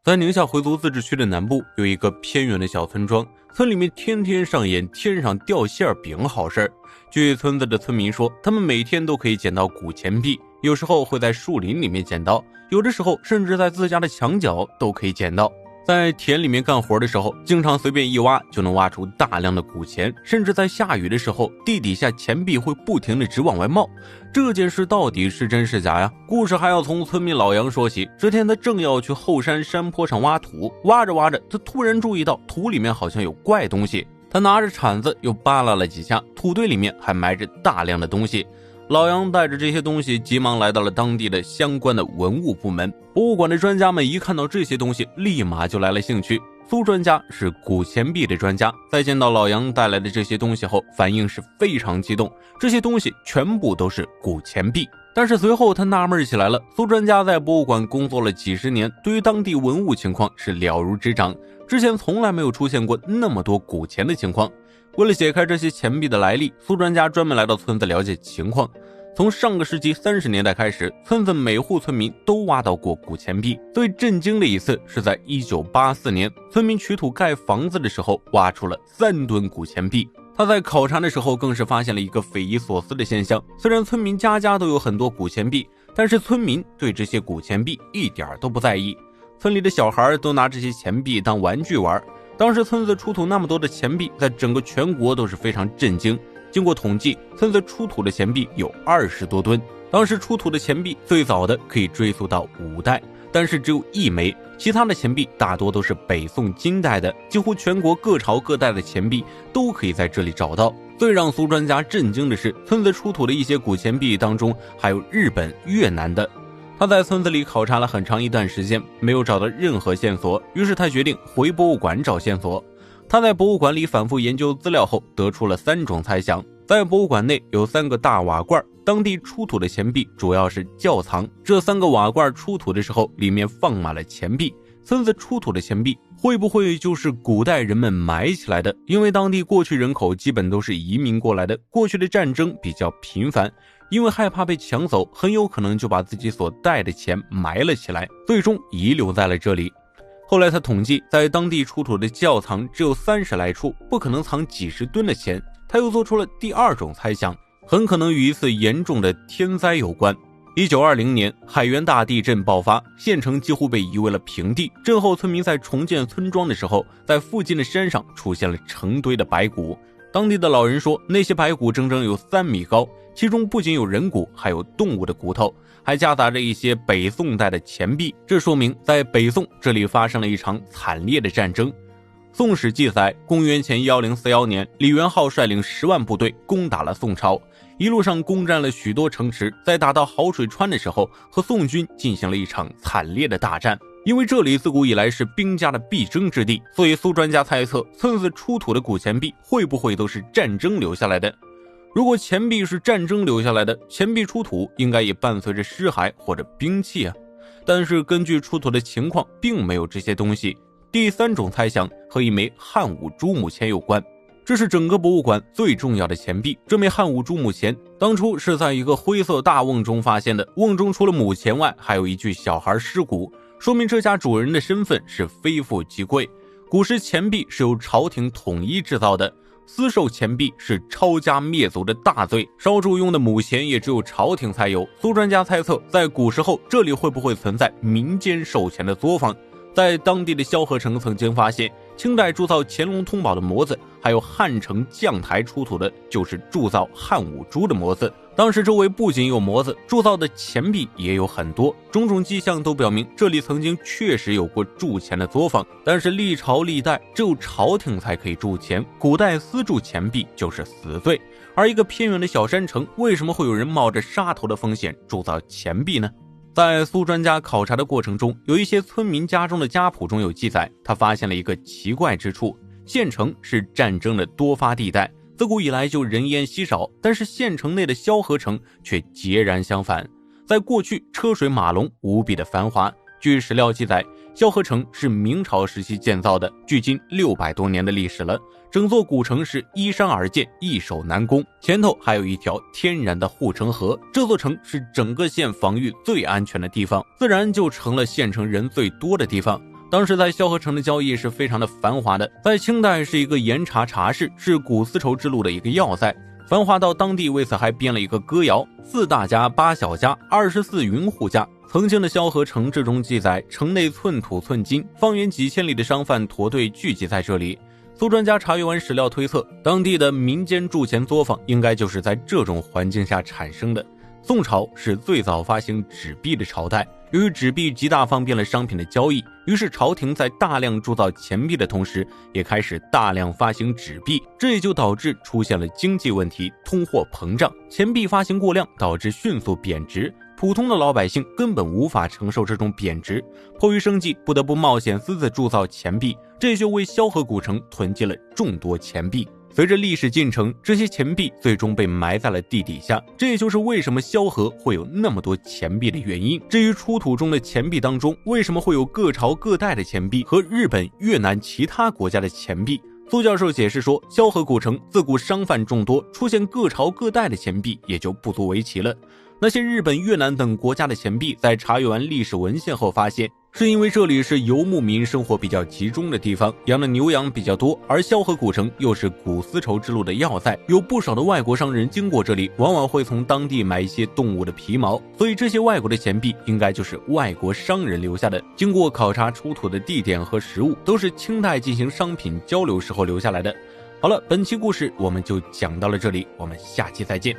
在宁夏回族自治区的南部，有一个偏远的小村庄，村里面天天上演天上掉馅饼好事儿。据村子的村民说，他们每天都可以捡到古钱币，有时候会在树林里面捡到，有的时候甚至在自家的墙角都可以捡到。在田里面干活的时候，经常随便一挖就能挖出大量的古钱，甚至在下雨的时候，地底下钱币会不停地直往外冒。这件事到底是真是假呀？故事还要从村民老杨说起。这天他正要去后山山坡上挖土，挖着挖着，他突然注意到土里面好像有怪东西。他拿着铲子又扒拉了几下，土堆里面还埋着大量的东西。老杨带着这些东西急忙来到了当地的相关的文物部门。博物馆的专家们一看到这些东西，立马就来了兴趣。苏专家是古钱币的专家，在见到老杨带来的这些东西后，反应是非常激动。这些东西全部都是古钱币。但是随后他纳闷起来了，苏专家在博物馆工作了几十年，对于当地文物情况是了如指掌，之前从来没有出现过那么多古钱的情况。为了解开这些钱币的来历，苏专家专门来到村子了解情况。从上个世纪30年代开始，村子每户村民都挖到过古钱币。最震惊的一次是在1984年，村民取土盖房子的时候挖出了3吨古钱币。他在考察的时候更是发现了一个匪夷所思的现象，虽然村民家家都有很多古钱币，但是村民对这些古钱币一点都不在意。村里的小孩都拿这些钱币当玩具玩。当时村子出土那么多的钱币，在整个全国都是非常震惊。经过统计，村子出土的钱币有20多吨。当时出土的钱币最早的可以追溯到5代，但是只有1枚，其他的钱币大多都是北宋金代的，几乎全国各朝各代的钱币都可以在这里找到。最让苏专家震惊的是，村子出土的一些古钱币当中还有日本、越南的。他在村子里考察了很长一段时间，没有找到任何线索，于是他决定回博物馆找线索。他在博物馆里反复研究资料后，得出了3种猜想。在博物馆内有3个大瓦罐，当地出土的钱币主要是窖藏，这3个瓦罐出土的时候，里面放满了钱币。村子出土的钱币会不会就是古代人们埋起来的？因为当地过去人口基本都是移民过来的，过去的战争比较频繁，因为害怕被抢走，很有可能就把自己所带的钱埋了起来，最终遗留在了这里。后来他统计，在当地出土的窖藏只有30来处，不可能藏几十吨的钱。他又做出了第2种猜想，很可能与一次严重的天灾有关。1920年，海原大地震爆发，县城几乎被夷为了平地。震后村民在重建村庄的时候，在附近的山上出现了成堆的白骨。当地的老人说，那些白骨整整有3米高，其中不仅有人骨，还有动物的骨头，还夹杂着一些北宋代的钱币。这说明在北宋这里发生了一场惨烈的战争。宋史记载，公元前1041年，李元昊率领10万部队攻打了宋朝，一路上攻占了许多城池，在打到好水川的时候，和宋军进行了一场惨烈的大战。因为这里自古以来是兵家的必争之地，所以苏专家猜测，村子出土的古钱币会不会都是战争留下来的？如果钱币是战争留下来的，钱币出土应该也伴随着尸骸或者兵器啊。但是根据出土的情况，并没有这些东西。第3种猜想和一枚汉武朱母钱有关，这是整个博物馆最重要的钱币。这枚汉武朱母钱当初是在一个灰色大瓮中发现的，瓮中除了母钱外，还有一具小孩尸骨，说明这家主人的身份是非富即贵。古时钱币是由朝廷统一制造的，私售钱币是抄家灭族的大罪，烧铸用的母钱也只有朝廷才有。苏专家猜测，在古时候这里会不会存在民间售钱的作坊？在当地的萧何城曾经发现，清代铸造乾隆通宝的模子，还有汉城将台出土的就是铸造汉武朱的模子。当时周围不仅有模子，铸造的钱币也有很多，种种迹象都表明这里曾经确实有过铸钱的作坊。但是历朝历代只有朝廷才可以铸钱，古代私铸钱币就是死罪。而一个偏远的小山城，为什么会有人冒着杀头的风险铸造钱币呢？在苏专家考察的过程中，有一些村民家中的家谱中有记载，他发现了一个奇怪之处，县城是战争的多发地带，自古以来就人烟稀少，但是县城内的萧何城却截然相反。在过去，车水马龙，无比的繁华。据史料记载，萧何城是明朝时期建造的，距今600多年的历史了。整座古城是依山而建，易守难攻，前头还有一条天然的护城河。这座城是整个县防御最安全的地方，自然就成了县城人最多的地方。当时在萧何城的交易是非常的繁华的，在清代是一个盐茶茶市，是古丝绸之路的一个要塞。繁华到当地为此还编了一个歌谣：4大家8小家24云户家。曾经的萧何城志中记载，城内寸土寸金，方圆几千里的商贩驼队聚集在这里。苏专家查阅完史料推测，当地的民间铸钱作坊应该就是在这种环境下产生的。宋朝是最早发行纸币的朝代，由于纸币极大方便了商品的交易，于是朝廷在大量铸造钱币的同时，也开始大量发行纸币，这也就导致出现了经济问题，通货膨胀，钱币发行过量，导致迅速贬值。普通的老百姓根本无法承受这种贬值，迫于生计，不得不冒险私自铸造钱币，这就为萧何古城囤积了众多钱币。随着历史进程，这些钱币最终被埋在了地底下，这也就是为什么萧何会有那么多钱币的原因。至于出土中的钱币当中，为什么会有各朝各代的钱币和日本、越南其他国家的钱币，苏教授解释说，萧何古城自古商贩众多，出现各朝各代的钱币也就不足为奇了。那些日本、越南等国家的钱币，在查阅完历史文献后发现，是因为这里是游牧民生活比较集中的地方，养的牛羊比较多，而萧何古城又是古丝绸之路的要塞，有不少的外国商人经过这里，往往会从当地买一些动物的皮毛，所以这些外国的钱币应该就是外国商人留下的。经过考察出土的地点和实物，都是清代进行商品交流时候留下来的。好了，本期故事我们就讲到了这里，我们下期再见。